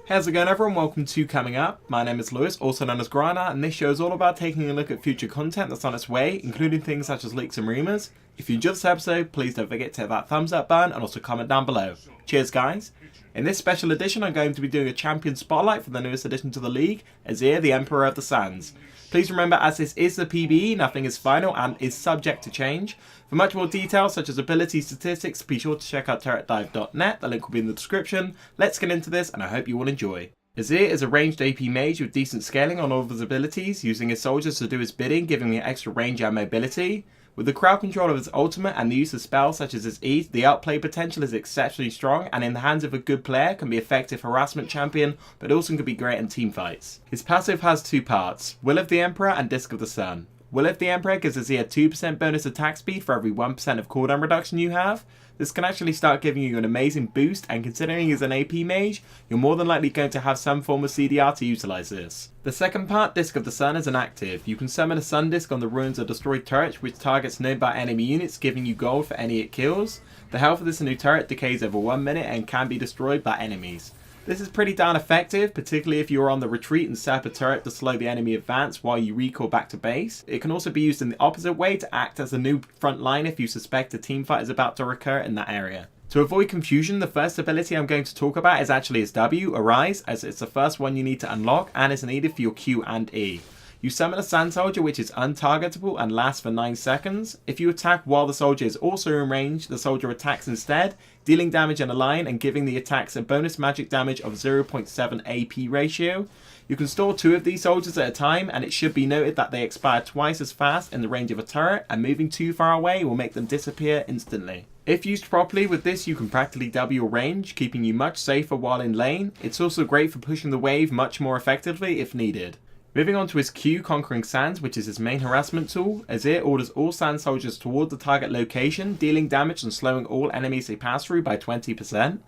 How's it going everyone? Welcome to Coming Up. My name is Lewis, also known as Grinder, and this show is all about taking a look at future content that's on its way, including things such as leaks and rumours. If you enjoyed this episode, please don't forget to hit that thumbs up button and also comment down below. Cheers guys! In this special edition I'm going to be doing a champion spotlight for the newest addition to the league, Azir, the Emperor of the Sands. Please remember, as this is the PBE, nothing is final and is subject to change. For much more details such as ability statistics, be sure to check out turretdive.net, the link will be in the description. Let's get into this and I hope you will enjoy. Azir is a ranged AP mage with decent scaling on all of his abilities, using his soldiers to do his bidding, giving him extra range and mobility. With the crowd control of his ultimate and the use of spells such as his E, the outplay potential is exceptionally strong and in the hands of a good player can be effective harassment champion, but also can be great in team fights. His passive has two parts, Will of the Emperor and Disc of the Sun. Will of the Emperor gives Azir a 2% bonus attack speed for every 1% of cooldown reduction you have. This can actually start giving you an amazing boost, and considering he's an AP mage, you're more than likely going to have some form of CDR to utilise this. The second part, Disc of the Sun, is an active. You can summon a Sun Disc on the ruins of destroyed turrets which targets nearby enemy units, giving you gold for any it kills. The health of this new turret decays over 1 minute and can be destroyed by enemies. This is pretty darn effective, particularly if you're on the retreat and set up a turret to slow the enemy advance while you recall back to base. It can also be used in the opposite way to act as a new front line if you suspect a teamfight is about to recur in that area. To avoid confusion, the first ability I'm going to talk about is actually his W, Arise, as it's the first one you need to unlock and is needed for your Q and E. You summon a Sand Soldier which is untargetable and lasts for 9 seconds. If you attack while the soldier is also in range, the soldier attacks instead, dealing damage in a line and giving the attacks a bonus magic damage of 0.7 AP ratio. You can store 2 of these soldiers at a time, and it should be noted that they expire twice as fast in the range of a turret, and moving too far away will make them disappear instantly. If used properly with this, you can practically double your range, keeping you much safer while in lane. It's also great for pushing the wave much more effectively if needed. Moving on to his Q, Conquering Sands, which is his main harassment tool, Azir orders all sand soldiers toward the target location, dealing damage and slowing all enemies they pass through by 20%.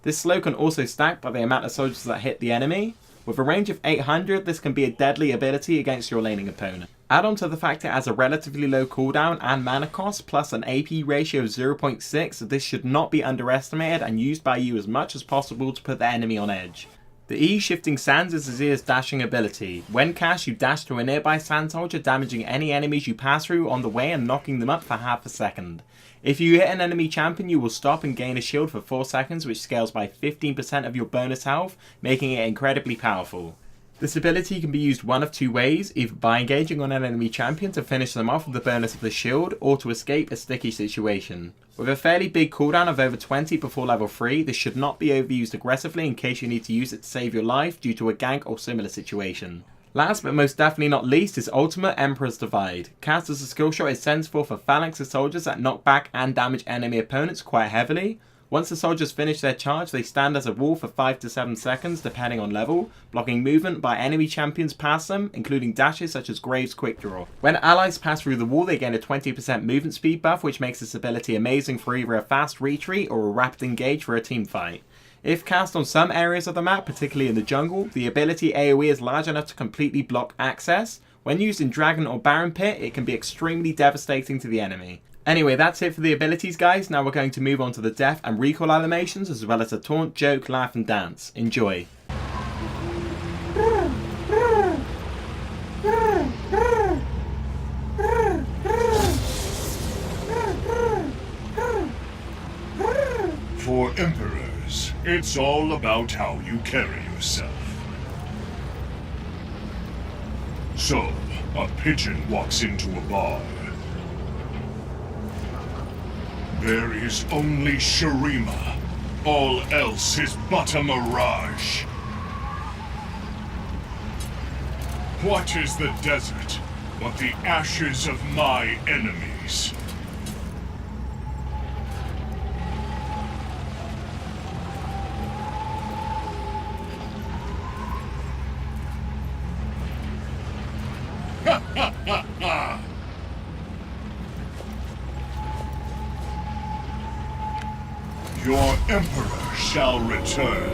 This slow can also stack by the amount of soldiers that hit the enemy. With a range of 800, this can be a deadly ability against your laning opponent. Add on to the fact it has a relatively low cooldown and mana cost, plus an AP ratio of 0.6, this should not be underestimated and used by you as much as possible to put the enemy on edge. The E, Shifting Sands, is Azir's dashing ability. When cast, you dash through a nearby sand soldier, damaging any enemies you pass through on the way and knocking them up for half a second. If you hit an enemy champion, you will stop and gain a shield for 4 seconds, which scales by 15% of your bonus health, making it incredibly powerful. This ability can be used one of 2 ways, either by engaging on an enemy champion to finish them off with the bonus of the shield, or to escape a sticky situation. With a fairly big cooldown of over 20 before level 3, this should not be overused aggressively in case you need to use it to save your life due to a gank or similar situation. Last but most definitely not least is Ultimate Emperor's Divide. Cast as a skill shot is sensible for phalanx of soldiers that knock back and damage enemy opponents quite heavily. Once the soldiers finish their charge, they stand as a wall for 5 to 7 seconds depending on level, blocking movement by enemy champions past them, including dashes such as Graves' Quick Draw. When allies pass through the wall, they gain a 20% movement speed buff, which makes this ability amazing for either a fast retreat or a rapid engage for a team fight. If cast on some areas of the map, particularly in the jungle, the ability AoE is large enough to completely block access. When used in Dragon or Baron Pit, it can be extremely devastating to the enemy. Anyway, that's it for the abilities guys. Now we're going to move on to the death and recall animations, as well as the taunt, joke, laugh and dance. Enjoy. For emperors, it's all about how you carry yourself. So, a pigeon walks into a bar. There is only Shurima. All else is but a mirage. What is the desert but the ashes of my enemies? Ha ha ha ha! Your Emperor shall return.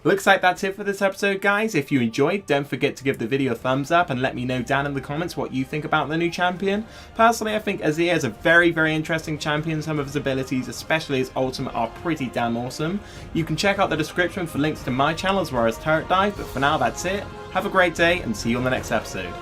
Looks like that's it for this episode, guys. If you enjoyed, don't forget to give the video a thumbs up and let me know down in the comments what you think about the new champion. Personally, I think Azir is a very, very interesting champion. Some of his abilities, especially his ultimate, are pretty damn awesome. You can check out the description for links to my channel as well as Turret Dive, but for now, that's it. Have a great day and see you on the next episode.